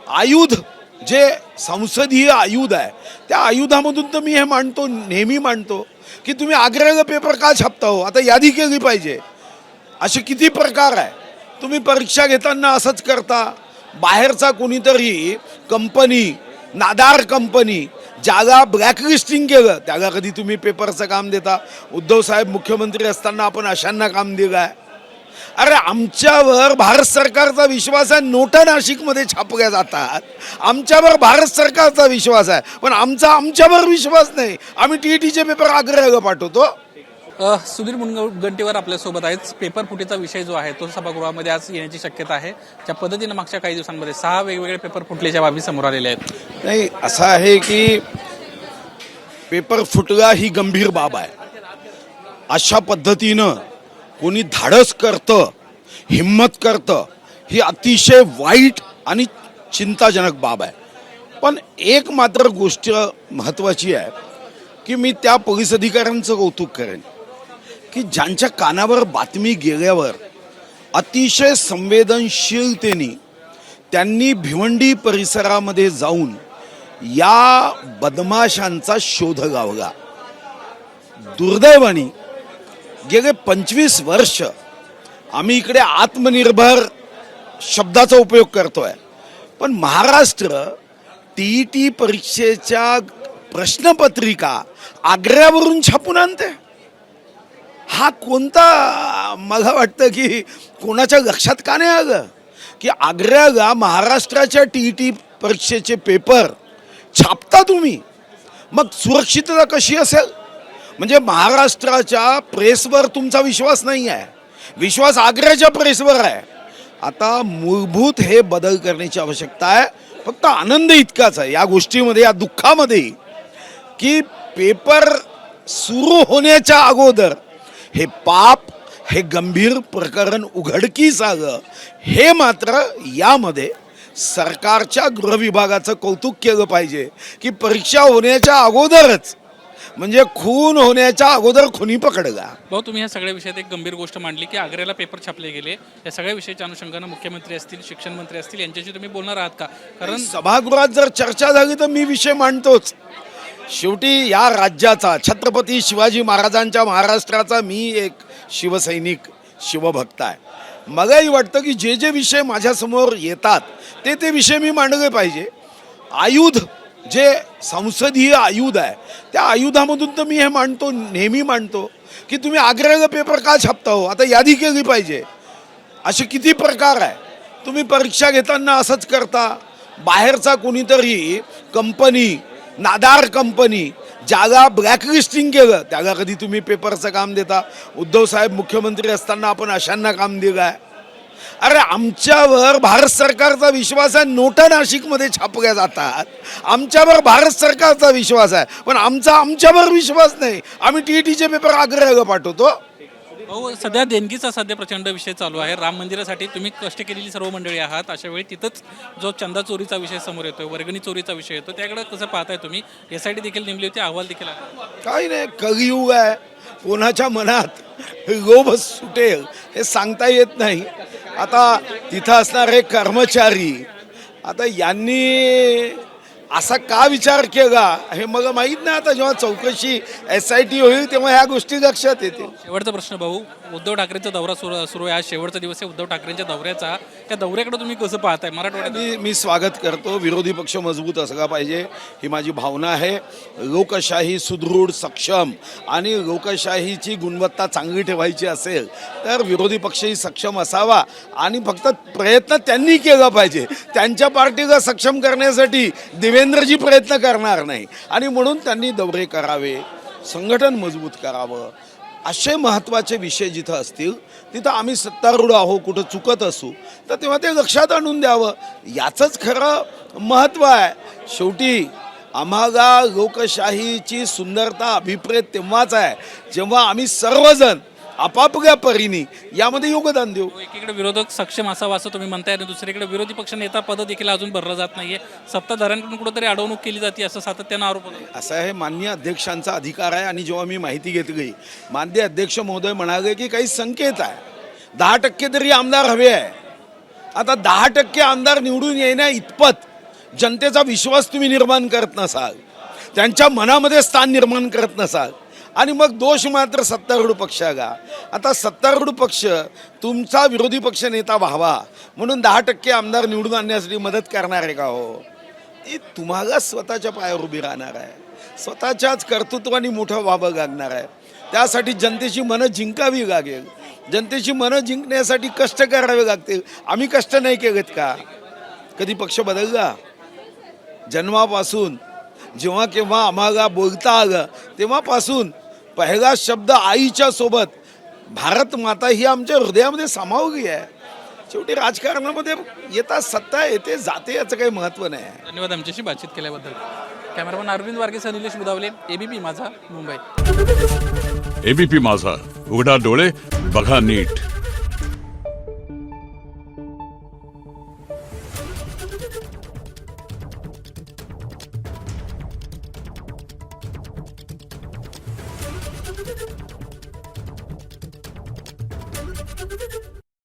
आयुध जे संसदीय आयुध आहे त्या आयुधामधून तर मी हे मांडतो, नेहमी मांडतो की तुम्ही आग्रह पेपर का छापता हो. आता यादी केली पाहिजे. असे किती प्रकार आहे. तुम्ही परीक्षा घेताना असंच करता. बाहेरचा कोणीतरी कंपनी, नादार कंपनी ज्याला ब्लॅकलिस्टिंग केलं त्याला कधी तुम्ही पेपरचं काम देता. उद्धव साहेब मुख्यमंत्री असताना आपण अशांना काम दिलं आहे. अरे आमच्यावर भारत सरकारचा विश्वास आहे. नोटा नाशिकमध्ये छापल्या जातात. आमच्यावर भारत सरकारचा विश्वास आहे, पण आमच्यावर विश्वास नाही. आम्ही टीईटीचे पेपर आग्रहाला पाठवतो. सुधीर मुनगंटीवार आपल्यासोबत आहेत. पेपर फुटीचा विषय जो आहे तो सभागृहामध्ये आज येण्याची शक्यता आहे. ज्या पद्धतीनं मागच्या काही दिवसांमध्ये 6 वेगवेगळे पेपर फुटल्याच्या बाबी समोर आलेल्या आहेत. नाही, असं आहे की पेपर फुटला ही गंभीर बाब आहे. अशा पद्धतीनं कोणी धाडस करतं, हिम्मत करतं, ही अतिशय वाईट आणि चिंताजनक बाब आहे. पण एक मात्र गोष्ट महत्त्वाची आहे की मी त्या पोलीस अधिकाऱ्यांचं कौतुक करेन की ज्यांच्या कानावर बातमी गेल्यावर अतिशय संवेदनशीलतेने त्यांनी भिवंडी परिसरामध्ये जाऊन या बदमाशांचा शोध लावला. दुर्दैवाने गेले 25 वर्ष आम्ही इकडे आत्मनिर्भर शब्दाचा उपयोग करतोय, पण महाराष्ट्र टीईटी परीक्षेच्या प्रश्नपत्रिका आग्र्यावरून छापून आणते. हा कोणता, मला वाटतं की कोणाच्या लक्षात का नाही आलं की आग्र्याला महाराष्ट्राच्या टीईटी परीक्षेचे पेपर छापता तुम्ही, मग सुरक्षितता कशी असेल. म्हणजे महाराष्ट्राच्या प्रेसवर तुमचा विश्वास नाही आहे, विश्वास आग्र्याच्या प्रेसवर आहे. आता मूलभूत हे बदल करण्याची आवश्यकता आहे. फक्त आनंद इतकाच आहे या गोष्टीमध्ये, या दुःखामध्ये, की पेपर सुरू होण्याच्या अगोदर हे पाप, हे गंभीर प्रकरण उघडकीस आलं. हे मात्र यामध्ये सरकारच्या गृह विभागाचं कौतुक केलं पाहिजे की परीक्षा होण्याच्या अगोदरच, म्हणजे खून होण्याच्या अगोदर खुनी पकडला. भाऊ, तुम्ही ह्या सगळ्या विषयात एक गंभीर गोष्ट मांडली की आग्र्याला पेपर छापले गेले. या सगळ्या विषयाच्या अनुषंगानं मुख्यमंत्री असतील, शिक्षण मंत्री असतील, यांच्याशी तुम्ही बोलणार आहात का? कारण सभागृहात जर चर्चा झाली तर मी विषय मांडतोच. शेवटी या राज्याचा, छत्रपती शिवाजी महाराजांच्या महाराष्ट्राचा मी एक शिवसैनिक, शिवभक्त आहे. मलाही वाटतं की जे जे विषय माझ्यासमोर येतात ते विषय मी मांडले पाहिजे. आयुध जे संसदीय आयुध आहे त्या आयुधामधून तर मी हे मांडतो, नेहमी मांडतो की तुम्ही आग्रह पेपर का छापता हो. आता यादी केली पाहिजे. असे किती प्रकार आहे. तुम्ही परीक्षा घेताना असंच करता. बाहेरचा कोणीतरी कंपनी, नादार कंपनी ज्याला ब्लॅकलिस्टिंग केलं त्याला कधी तुम्ही पेपरचं काम देता. उद्धव साहेब मुख्यमंत्री असताना आपण अशांना काम दिलं आहे. अरे आमच्यावर भारत सरकारचा विश्वास आहे. नोटा नाशिकमध्ये छापल्या जातात. आमच्यावर भारत सरकारचा विश्वास आहे, पण आमच्यावर विश्वास नाही. आम्ही टीईटीचे पेपर आग्रहाला पाठवतो. भाऊ, सध्या देणगीचा प्रचंड विषय चालू आहे. राम मंदिरासाठी तुम्ही कष्ट केलेली सर्व मंडळी आहात. अशा वेळी तिथंच जो चंदा चोरीचा विषय समोर येतोय, वर्गणी चोरीचा विषय येतो, त्याकडे कसं पाहताय तुम्ही? SIT देखील नेमली होती, अहवाल देखील आला. काही नाही, कलियुग आहे. कोणाच्या मनात लोभ सुटेल हे सांगता येत नाही. आता तिथं असणारे कर्मचारी, आता यांनी असा का विचार केला हे मला माहीत नाही. आता जेव्हा चौकशी SIT होईल तेव्हा ह्या गोष्टी लक्षात येतील. शेवटचा प्रश्न भाऊ, उद्धव ठाकरेंचा दौरा सुरू आहे. आज शेवटचा दिवस आहे उद्धव ठाकरेंच्या दौऱ्याचा. त्या दौऱ्याकडे तुम्ही कसं पाहताय? मराठवाड्यात मी स्वागत करतो. विरोधी पक्ष मजबूत असला पाहिजे ही माझी भावना आहे. लोकशाही सुदृढ, सक्षम आणि लोकशाहीची गुणवत्ता चांगली ठेवायची असेल तर विरोधी पक्षही सक्षम असावा आणि फक्त प्रयत्न त्यांनी केला पाहिजे. त्यांच्या पार्टीला सक्षम करण्यासाठी देवेंद्रजी प्रयत्न करणार नाही आणि म्हणून त्यांनी दौरे करावे, संघटन मजबूत करावं. असे महत्त्वाचे विषय जिथं असतील तिथं आम्ही सत्तारूढ आहो, कुठं चुकत असू तर तेव्हा ते लक्षात आणून द्यावं. याचंच खरं महत्त्व आहे. शेवटी आम्हाला लोकशाहीची सुंदरता अभिप्रेत तेव्हाच आहे जेव्हा आम्ही सर्वजण आपापल्या परीने यामध्ये योगदान देऊ. एकीकडे विरोधक सक्षम असावा असं तुम्ही म्हणताय आणि दुसरीकडे विरोधी पक्ष नेता पद देखील अजून भरलं जात नाहीये. सत्ताधाऱ्यांकडून कुठेतरी अडवणूक केली जाते असं सातत्यानं आरोप होतो. असं आहे, माननीय अध्यक्षांचा अधिकार आहे. आणि जेव्हा मी माहिती घेतली, माननीय अध्यक्ष महोदय म्हणाले की काही संकेत आहे, 10% तरी आमदार हवे आहे. आता 10% आमदार निवडून येण्या इतपत जनतेचा विश्वास तुम्ही निर्माण करत नसाल, त्यांच्या मनामध्ये स्थान निर्माण करत नसाल, आणि मग दोष मात्र सत्तारूढ पक्षागा. आता सत्तारूढ पक्ष तुमचा विरोधी पक्ष नेता व्हावा म्हणून 10% आमदार निवडून आणण्यासाठी मदत करणार आहे का हो? ती तुम्हाला स्वतःच्या पायावर उभी राहणार आहे, स्वतःच्याच कर्तृत्वाने मोठं व्हावं लागणार आहे. त्यासाठी जनतेची मनं जिंकावी लागेल, जनतेची मनं जिंकण्यासाठी कष्ट करावे लागतील. आम्ही कष्ट नाही केलेत का? कधी पक्ष बदलला? जन्मापासून जेव्हा केव्हा आम्हाला बोलता आलं तेव्हापासून पहिला शब्द आईच्या सोबत भारत माता ही आमच्या हृदयामध्ये सामावली आहे. शेवटी राजकारणामध्ये येता सत्ता येते जाते, याचं काही महत्त्व नाही. धन्यवाद आमच्याशी बातचीत केल्याबद्दल. कॅमेरामन अरविंद वारकेसह निलेश बुधावले, एबीपी माझा, मुंबई. एबीपी माझा, उघडा डोळे बघा नीट.